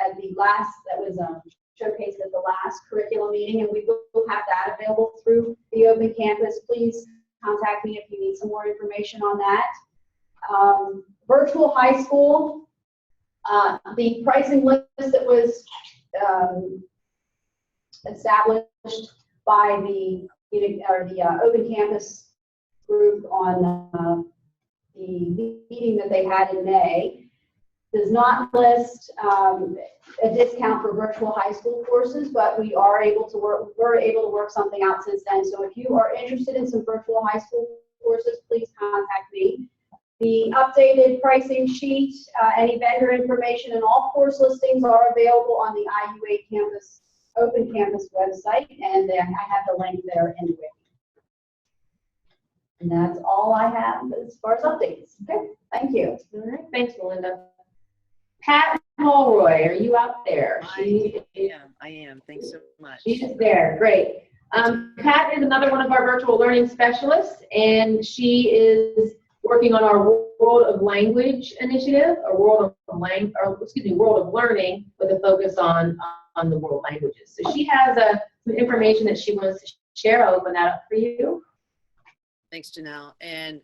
showcased at the last curriculum meeting, and we will have that available through the Open Campus. Please contact me if you need some more information on that. Virtual high school, the pricing list that was established by the Open Campus group on the meeting that they had in May does not list a discount for virtual high school courses, but we're able to work something out since then. So if you are interested in some virtual high school courses, please contact me. The updated pricing sheet, any vendor information, and all course listings are available on the IUA Campus Open Campus website, and I have the link there anyway. And that's all I have as far as updates. Okay, thank you. All right, thanks, Melinda. Pat Mulroy, are you out there? I am. Thanks so much. She's there, great. Pat is another one of our virtual learning specialists, and she is working on our World of Language initiative, a World of Learning with a focus on the world languages. So she has some information that she wants to share. I'll open that up for you. Thanks, Janelle. And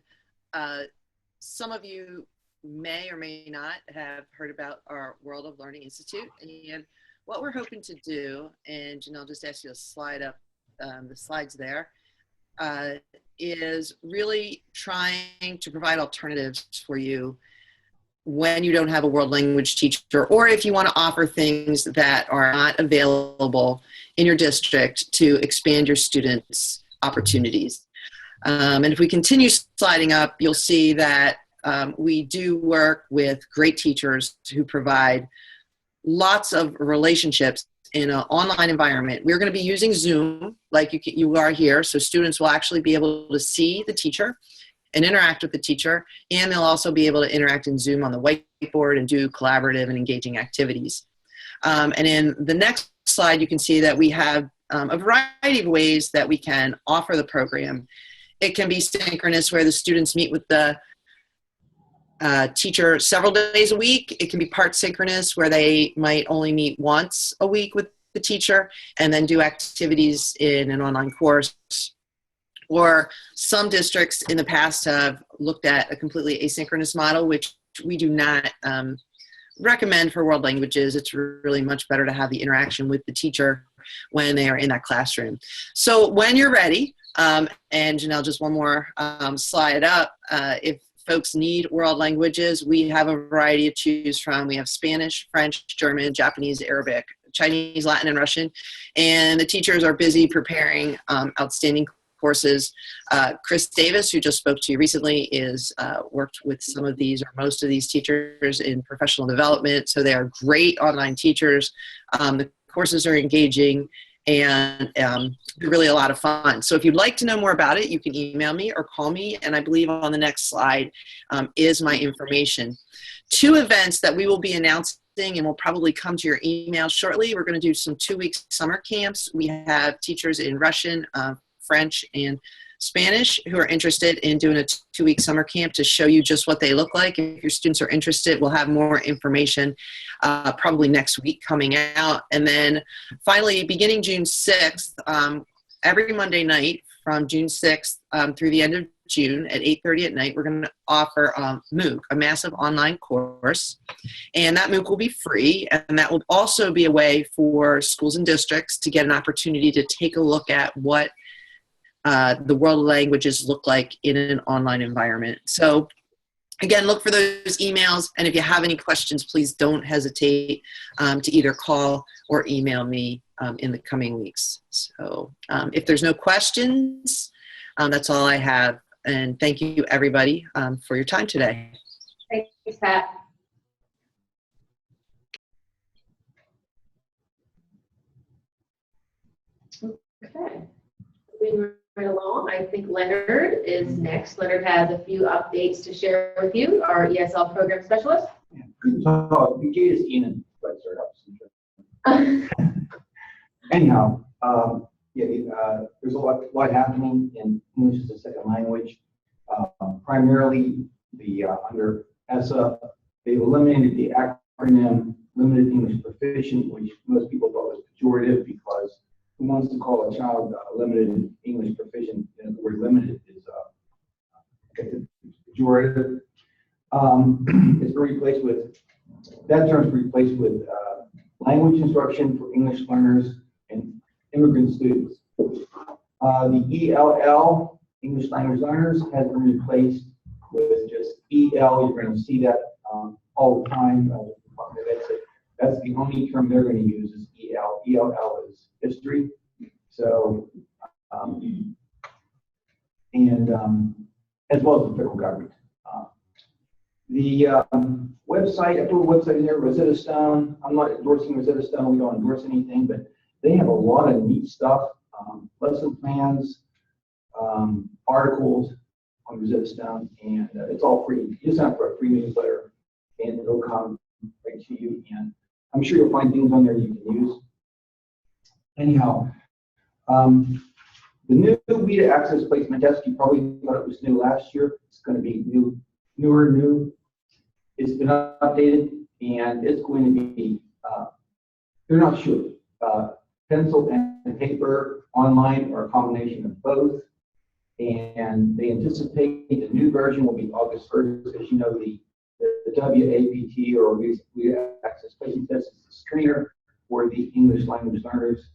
some of you may or may not have heard about our World of Learning Institute. And what we're hoping to do, and Janelle just asked you to slide up the slides there, is really trying to provide alternatives for you when you don't have a world language teacher, or if you want to offer things that are not available in your district to expand your students' opportunities. And if we continue sliding up, you'll see that we do work with great teachers who provide lots of relationships in an online environment. We're going to be using Zoom like you are here, so students will actually be able to see the teacher and interact with the teacher, and they'll also be able to interact in Zoom on the whiteboard and do collaborative and engaging activities. And in the next slide, you can see that we have a variety of ways that we can offer the program. It can be synchronous, where the students meet with the teacher several days a week. It can be part synchronous, where they might only meet once a week with the teacher and then do activities in an online course. Or some districts in the past have looked at a completely asynchronous model, which we do not recommend for world languages. It's really much better to have the interaction with the teacher when they are in that classroom. So when you're ready, and Janelle, just one more slide up, if folks need world languages, we have a variety to choose from. We have Spanish, French, German, Japanese, Arabic, Chinese, Latin, and Russian. And the teachers are busy preparing outstanding courses. Chris Davis, who just spoke to you recently, is worked with some of these or most of these teachers in professional development. So they are great online teachers. The courses are engaging and they're really a lot of fun. So if you'd like to know more about it, you can email me or call me. And I believe on the next slide is my information. 2 events that we will be announcing and will probably come to your email shortly. We're going to do some 2-week summer camps. We have teachers in Russian, French, and Spanish who are interested in doing a 2-week summer camp to show you just what they look like. If your students are interested, we'll have more information probably next week coming out. And then finally, beginning June 6th, every Monday night from June 6th through the end of June at 8:30 at night, we're going to offer MOOC, a massive online course. And that MOOC will be free. And that will also be a way for schools and districts to get an opportunity to take a look at what the world languages look like in an online environment. So again, look for those emails. And if you have any questions, please don't hesitate to either call or email me in the coming weeks. So if there's no questions, that's all I have. And thank you, everybody, for your time today. Thanks, Pat. Okay. Moving right along, I think Leonard is next. Leonard has a few updates to share with you, our ESL program specialist. Yeah, good talk. You gave us Ian. Anyhow, there's a lot happening in English as a second language. Primarily, under ESSA, they've eliminated the acronym Limited English Proficient, which most people thought was pejorative, because who wants to call a child limited English proficient? The word limited is pejorative. It's been replaced with, that term's replaced with language instruction for English learners and immigrant students. The ELL, English language learners, has been replaced with just EL. You're going to see that all the time. That's the only term they're going to use is EL. ELL is history. So, as well as the federal government. The website, I put a website in there, Rosetta Stone. I'm not endorsing Rosetta Stone. We don't endorse anything, but they have a lot of neat stuff, lesson plans, articles on Rosetta Stone, and it's all free. You sign up for a free newsletter, and it'll come right to you. And I'm sure you'll find things on there you can use. Anyhow, the new Beta Access Placement Test, you probably thought it was new last year. It's going to be new. It's been updated, and it's going to be, they're not sure, pencil and paper, online, or a combination of both. And they anticipate the new version will be August 1st. As you know, the WAPT, or Beta Access Placement Test, is the screener for the English language learners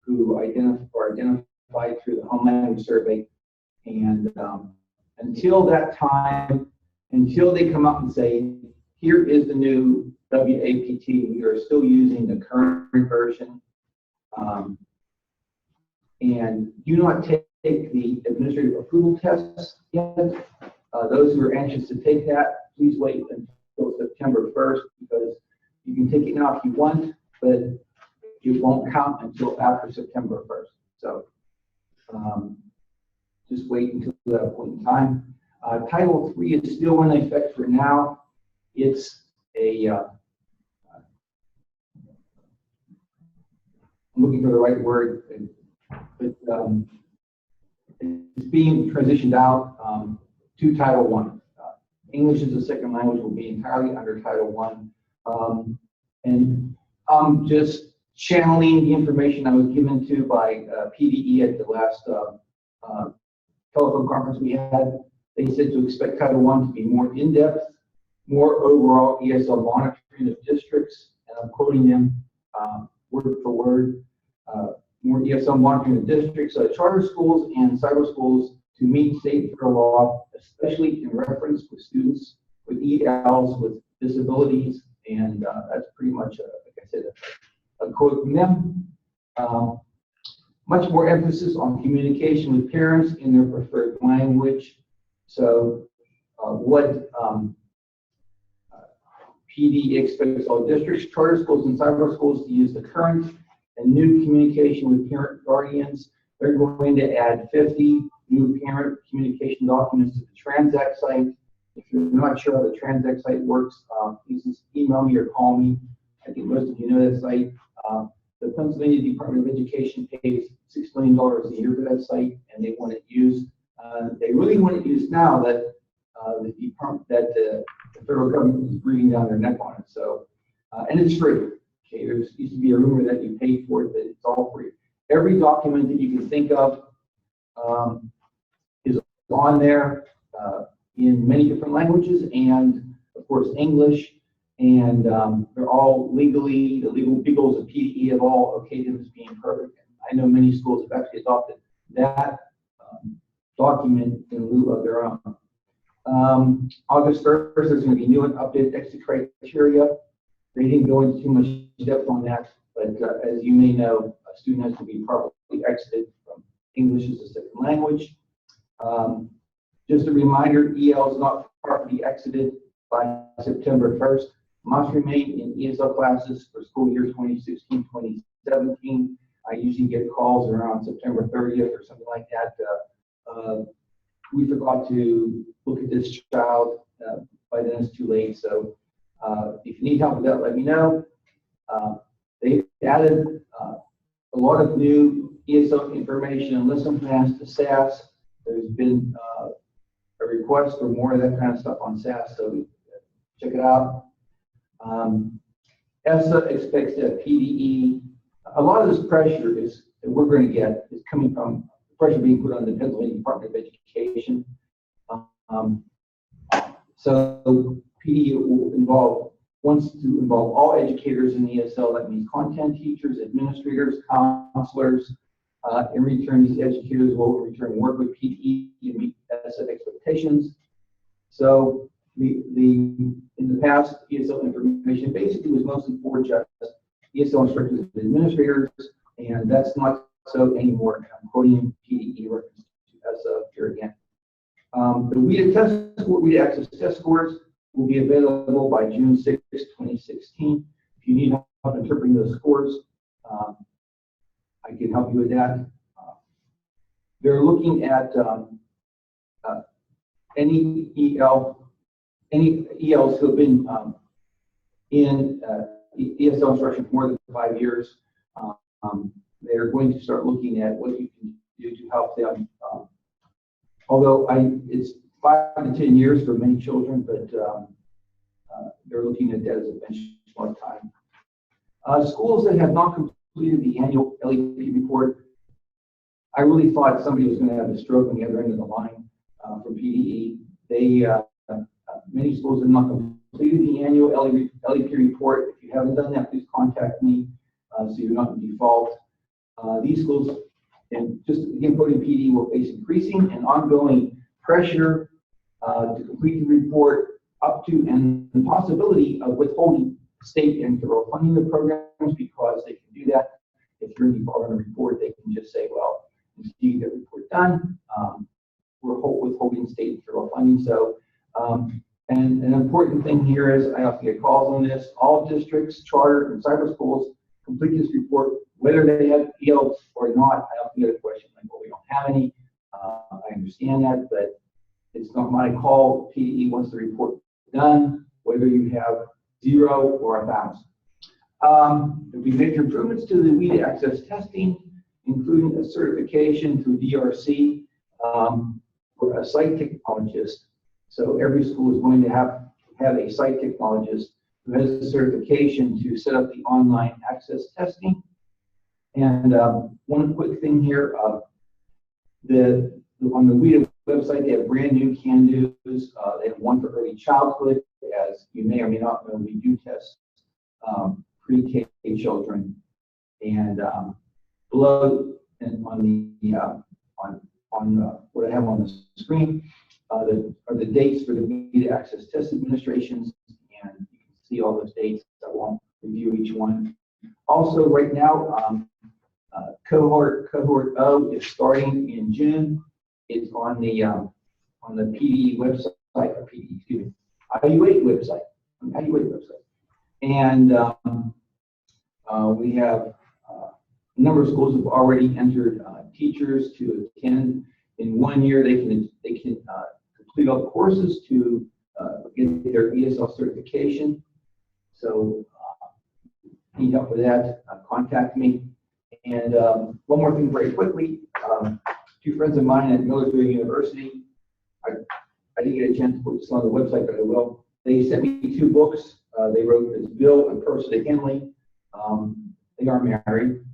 who are identified through the home language survey. And until that time, until they come up and say, here is the new WAPT, we are still using the current version. And do not take the administrative approval test yet. Those who are anxious to take that, please wait until September 1st, because you can take it now if you want, but it won't count until after September 1st. So just wait until that point in time. Title III is still in effect for now. It's a I'm looking for the right word, but it's being transitioned out to Title I. English as a second language will be entirely under Title I. And I'm just channeling the information I was given to by PDE at the last telephone conference we had. They said to expect Title I to be more in-depth, more overall ESL monitoring of districts, and I'm quoting them word for word, more ESL monitoring of districts, charter schools and cyber schools to meet state and federal law, especially in reference with students with ELs, with disabilities, and that's pretty much, like I said, a quote from them. Much more emphasis on communication with parents in their preferred language. So what PD expects all districts, charter schools, and cyber schools to use the current and new communication with parent guardians. They're going to add 50 new parent communication documents to the Transact site. If you're not sure how the Transact site works, please just email me or call me. I think most of you know that site. The Pennsylvania Department of Education pays $6 million a year for that site, and they want it used. They really want it used now that the federal government is breathing down their neck on it. So, and it's free. Okay, there used to be a rumor that you paid for it, but it's all free. Every document that you can think of is on there in many different languages, and of course English. And they're all legally, the legal people of PDE have all okayed them as being perfect. I know many schools have actually adopted that document in lieu of their own. August 1st, there's going to be new and updated exit criteria. They didn't go into too much depth on that, but as you may know, a student has to be properly exited from English as a second language. Just a reminder, EL is not properly exited by September 1st. Must remain in ESL classes for school year 2016-2017. I usually get calls around September 30th or something like that. We forgot to look at this child. By then it's too late. So if you need help with that, let me know. They've added a lot of new ESL information and lesson plans to SAS. There's been a request for more of that kind of stuff on SAS, so check it out. ESSA expects that PDE, a lot of this pressure is that we're going to get is coming from pressure being put on the Pennsylvania Department of Education. So PDE wants to involve all educators in ESL. That means content teachers, administrators, counselors. In return, these educators will in return work with PDE to meet ESSA expectations. So in the past, ESL information basically was mostly for just ESL instructors and administrators, and that's not so anymore. I'm quoting PDE reference to ESSA here again. The WIDA access test scores will be available by June 6, 2016. If you need help interpreting those scores, I can help you with that. They're looking at any ELs who have been in ESL instruction for more than 5 years. They're going to start looking at what you can do to help them. Although it's 5 to 10 years for many children, but they're looking at that as a benchmark time. Schools that have not completed the annual LEP report, I really thought somebody was going to have a stroke on the other end of the line from PDE. Many schools have not completed the annual LEP report. If you haven't done that, please contact me so you're not in default. These schools, and just again quoting PDE, will face increasing and ongoing pressure to complete the report up to and the possibility of withholding state and federal funding of programs, because they can do that. If you're in default on a report, they can just say, well, until you get the report done, we're withholding state and federal funding. So, and an important thing here is, I often get calls on this, all districts, charter, and cyber schools complete this report, whether they have ELs or not. I often get a question like, well, we don't have any. I understand that, but it's not my call. PDE wants the report done, whether you have 0 or 1,000. We made improvements to the WEED access testing, including a certification through DRC for a site technologist. So every school is going to have a site technologist who has a certification to set up the online access testing. And one quick thing here, on the WEED website, they have brand new can-dos. They have one for early childhood. As you may or may not know, we do test pre-K children. And below and on what I have on the screen are the dates for the WEED access test administrations, and you can see all those dates. I won't review each one. Also, right now, cohort O is starting in June. It's on the PDE website, or PDE, excuse me, PAIUCC website. And we have a number of schools have already entered teachers to attend. In 1 year, they can complete all the courses to get their ESL certification. So need help with that, contact me. And one more thing very quickly, two friends of mine at Millersville University, I didn't get a chance to put this on the website, but I will. They sent me 2 books. They wrote this Bill and Percy Henley. They are married.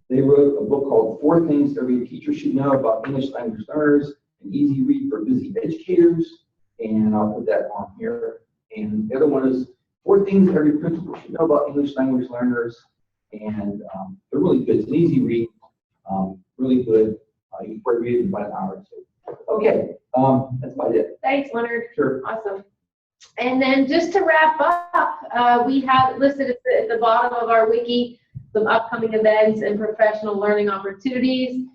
They wrote a book called 4 Things Every Teacher Should Know About English Language Learners, an easy read for busy educators, and I'll put that on here. And the other one is 4 Things Every Principal Should Know About English Language Learners, and they're really good. It's an easy read, really good. You can probably read it in about an hour or 2. Okay, that's about it. Thanks, Leonard. Sure. Awesome. And then just to wrap up, we have listed at the bottom of our wiki some upcoming events and professional learning opportunities.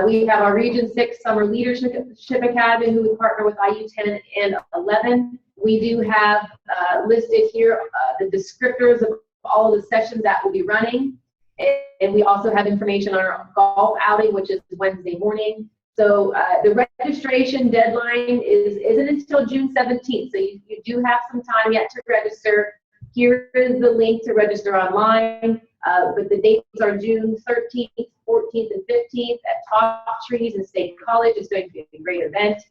We have our Region 6 Summer Leadership Academy, who we partner with IU 10 and 11. We do have listed here the descriptors of all of the sessions that will be running. And we also have information on our golf outing, which is Wednesday morning. So the registration deadline isn't until June 17th. So you do have some time yet to register. Here is the link to register online. But the dates are June 13th, 14th, and 15th at Top Trees and State College. It's going to be a great event.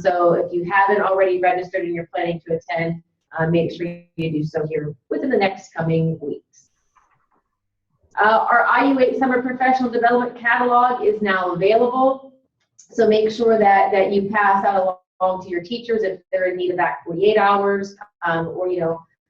So if you haven't already registered and you're planning to attend, make sure you do so here within the next coming weeks. Our IU8 Summer Professional Development Catalog is now available. So make sure that you pass that along to your teachers if they're in need of that 48 hours or,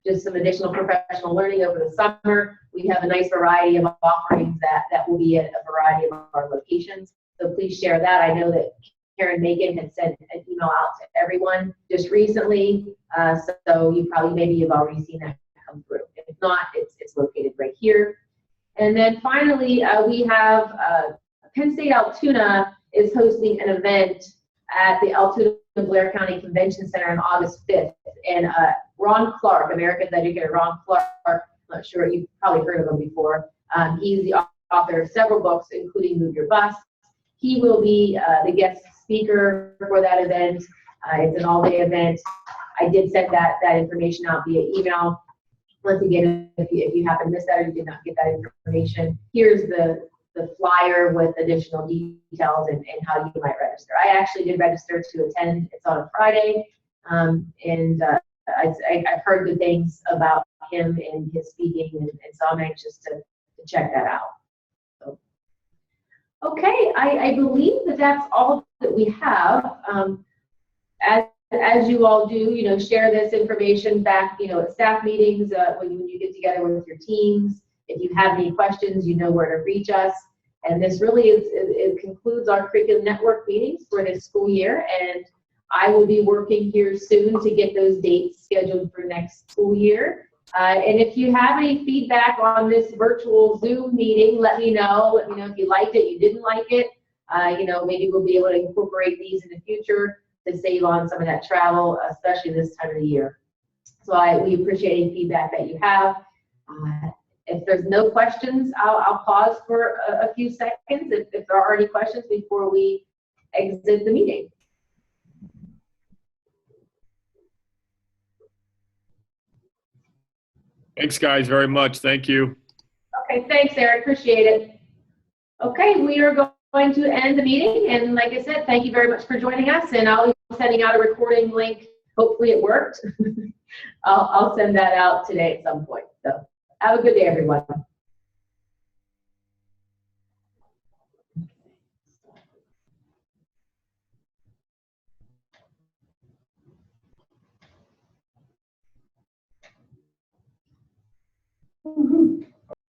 just some additional professional learning over the summer. We have a nice variety of offerings that will be at a variety of our locations. So please share that. I know that Karen Macon had sent an email out to everyone just recently. So maybe you've already seen that come through. If not, it's located right here. And then finally, we have Penn State Altoona is hosting an event at the Altoona Blair County Convention Center on August 5th. And Ron Clark, America's educator Ron Clark, I'm not sure, you've probably heard of him before. He's the author of several books, including Move Your Bus. He will be the guest speaker for that event. It's an all-day event. I did send that information out via email. Once again, if you happen to miss that or you did not get that information, here's the flyer with additional details and how you might register. I actually did register to attend. It's on a Friday, and I've heard good things about him and his speaking, and so I'm anxious to check that out. So, okay, I believe that's all that we have. As you all do, share this information back, at staff meetings when you get together with your teams. If you have any questions, you know where to reach us. And this really it concludes our curriculum network meetings for this school year. And I will be working here soon to get those dates scheduled for next school year. And if you have any feedback on this virtual Zoom meeting, let me know. Let me know if you liked it, you didn't like it. Maybe we'll be able to incorporate these in the future to save on some of that travel, especially this time of the year. So we appreciate any feedback that you have. If there's no questions, I'll pause for a few seconds if there are any questions before we exit the meeting. Thanks, guys, very much. Thank you. Okay, thanks, Eric. Appreciate it. Okay, we are going to end the meeting. And like I said, thank you very much for joining us. And I'll be sending out a recording link. Hopefully it worked. I'll send that out today at some point. So have a good day, everyone. Woohoo.